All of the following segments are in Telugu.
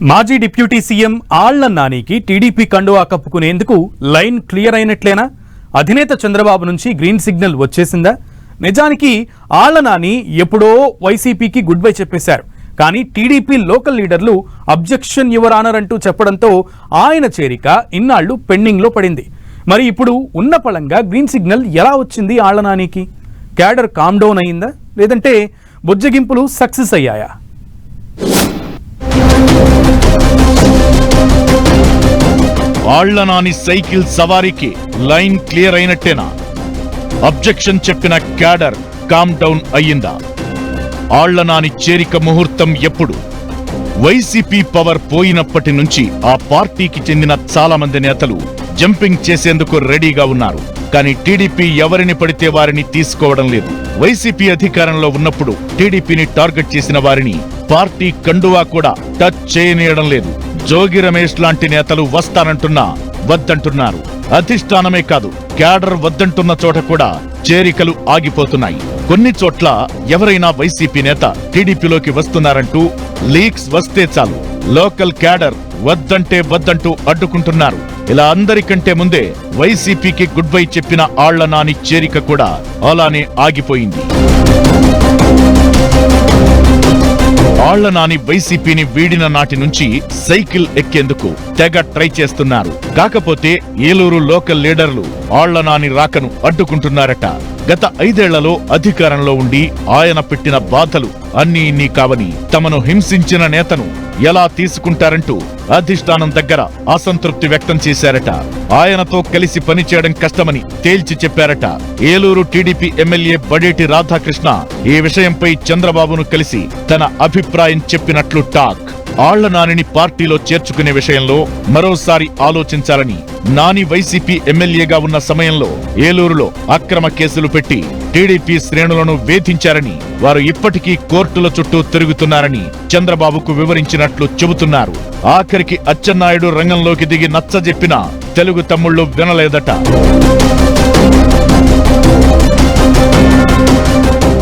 మాజీ డిప్యూటీ సీఎం ఆళ్ల నానికి టీడీపీ కండువా కప్పుకునేందుకు లైన్ క్లియర్ అయినట్లేనా? అధినేత చంద్రబాబు నుంచి గ్రీన్ సిగ్నల్ వచ్చేసిందా? నిజానికి ఆళ్ల నాని ఎప్పుడో వైసీపీకి గుడ్ బై చెప్పేశారు. కానీ టీడీపీ లోకల్ లీడర్లు అబ్జెక్షన్ యువర్ ఆనర్ అంటూ చెప్పడంతో ఆయన చేరిక ఇన్నాళ్లు పెండింగ్లో పడింది. మరి ఇప్పుడు ఉన్న పళంగా గ్రీన్ సిగ్నల్ ఎలా వచ్చింది ఆళ్ల నానికి? క్యాడర్ కామ్ డౌన్ అయిందా, లేదంటే బుజ్జగింపులు సక్సెస్ అయ్యాయా? ఆళ్ల నాని సైకిల్ సవారీకి లైన్ క్లియర్ అయినట్టేనా? అబ్జెక్షన్ చెప్పిన క్యాడర్ కామ్ డౌన్ అయ్యిందా? ఆళ్ల నాని చేరిక ముహూర్తం ఎప్పుడు? వైసీపీ పవర్ పోయినప్పటి నుంచి ఆ పార్టీకి చెందిన చాలా మంది నేతలు జంపింగ్ చేసేందుకు రెడీగా ఉన్నారు. కానీ టీడీపీ ఎవరిని పడితే వారిని తీసుకోవడం లేదు. వైసీపీ అధికారంలో ఉన్నప్పుడు టీడీపీని టార్గెట్ చేసిన వారిని పార్టీ కండువా కూడా టచ్ చేయనీయడం లేదు. జోగి రమేష్ లాంటి నేతలు వస్తానంటున్నా వద్దంటున్నారు. అధిష్టానమే కాదు, క్యాడర్ వద్దంటున్న చోట కూడా చేరికలు ఆగిపోతున్నాయి. కొన్ని చోట్ల ఎవరైనా వైసీపీ నేత టీడీపీలోకి వస్తున్నారంటూ లీక్స్ వస్తే చాలు లోకల్ క్యాడర్ వద్దంటే వద్దంటూ అడ్డుకుంటున్నారు. ఇలా అందరికంటే ముందే వైసీపీకి గుడ్ బై చెప్పిన ఆళ్ల నాని చేరిక కూడా అలానే ఆగిపోయింది. ఆళ్ల నాని వైసీపీని వీడిన నాటి నుంచి సైకిల్ ఎక్కేందుకు తెగ ట్రై చేస్తున్నారు. కాకపోతే ఏలూరు లోకల్ లీడర్లు ఆళ్ల నాని రాకను అడ్డుకుంటున్నారట. గత 5 ఏళ్లలో అధికారంలో ఉండి ఆయన పెట్టిన బాధలు అన్నీ ఇన్ని కావని, తమను హింసించిన నేతను ఎలా తీసుకుంటారంటూ అధిష్టానం దగ్గర అసంతృప్తి వ్యక్తం చేశారట. ఆయనతో కలిసి పనిచేయడం కష్టమని తేల్చి చెప్పారట. ఏలూరు టీడీపీ ఎమ్మెల్యే బడేటి రాధాకృష్ణ ఈ విషయంపై చంద్రబాబును కలిసి తన అభిప్రాయం చెప్పినట్లు టాక్. ఆళ్ల నానిని పార్టీలో చేర్చుకునే విషయంలో మరోసారి ఆలోచించాలని, నాని వైసీపీ ఎమ్మెల్యేగా ఉన్న సమయంలో ఏలూరులో అక్రమ కేసులు పెట్టి టీడీపీ శ్రేణులను వేధించారని, వారు ఇప్పటికీ కోర్టుల చుట్టూ తిరుగుతున్నారని చంద్రబాబుకు వివరించినట్లు చెబుతున్నారు. ఆఖరికి అచ్చెన్నాయుడు రంగంలోకి దిగి నచ్చజెప్పినా తెలుగు తమ్ముళ్లు వినలేదట.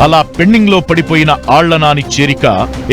అలా పెండింగ్ లో పడిపోయిన ఆళ్ల నాని చేరిక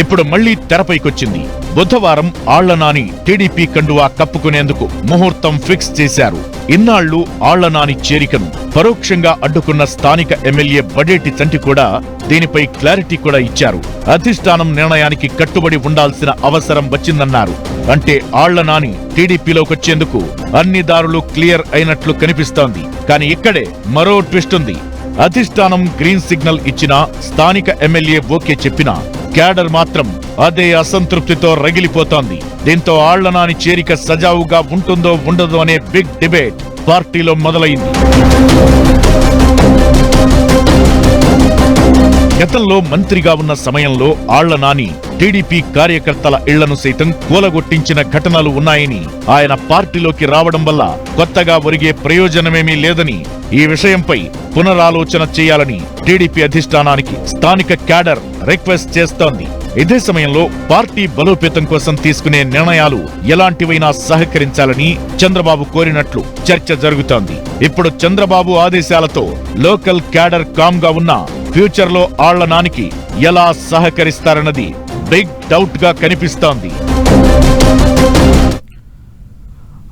ఇప్పుడు మళ్లీ తెరపైకొచ్చింది. బుధవారం ఆళ్ల నాని టీడీపీ కండువా కప్పుకునేందుకు ముహూర్తం ఫిక్స్ చేశారు. ఇన్నాళ్లు ఆళ్ల నాని చేరికను పరోక్షంగా అడ్డుకున్న స్థానిక ఎమ్మెల్యే బడేటి చంటి కూడా దీనిపై క్లారిటీ కూడా ఇచ్చారు. అధిష్టానం నిర్ణయానికి కట్టుబడి ఉండాల్సిన అవసరం వచ్చిందన్నారు. అంటే ఆళ్ల నాని టీడీపీలోకొచ్చేందుకు అన్ని దారులు క్లియర్ అయినట్లు కనిపిస్తోంది. కానీ ఇక్కడే మరో ట్విస్ట్ ఉంది. అధిష్టానం గ్రీన్ సిగ్నల్ ఇచ్చినా, స్థానిక ఎమ్మెల్యే ఓకే చెప్పినా క్యాడర్ మాత్రం అదే అసంతృప్తితో రగిలిపోతోంది. దీంతో ఆళ్ల నాని చేరిక సజావుగా ఉంటుందో ఉండదో అనే బిగ్ డిబేట్ పార్టీలో మొదలైంది. గతంలో మంత్రిగా ఉన్న సమయంలో ఆళ్ల నాని టీడీపీ కార్యకర్తల ఇళ్లను సైతం కూలగొట్టించిన ఘటనలు ఉన్నాయని, ఆయన పార్టీలోకి రావడం వల్ల కొత్తగా ఒరిగే ప్రయోజనమేమీ లేదని, ఈ విషయంపై పునరాలోచన చేయాలని టీడీపీ అధిష్టానానికి స్థానిక క్యాడర్ రిక్వెస్ట్ చేస్తోంది. ఇదే సమయంలో పార్టీ బలోపేతం కోసం తీసుకునే నిర్ణయాలు ఎలాంటివైనా సహకరించాలని చంద్రబాబు కోరినట్లు చర్చ జరుగుతోంది. ఇప్పుడు చంద్రబాబు ఆదేశాలతో లోకల్ క్యాడర్ కామ్ గా ఉన్న ఫ్యూచర్ లో ఆళ్ల నానికి ఎలా సహకరిస్తారన్నది బిగ్ డౌట్ గా కనిపిస్తోంది.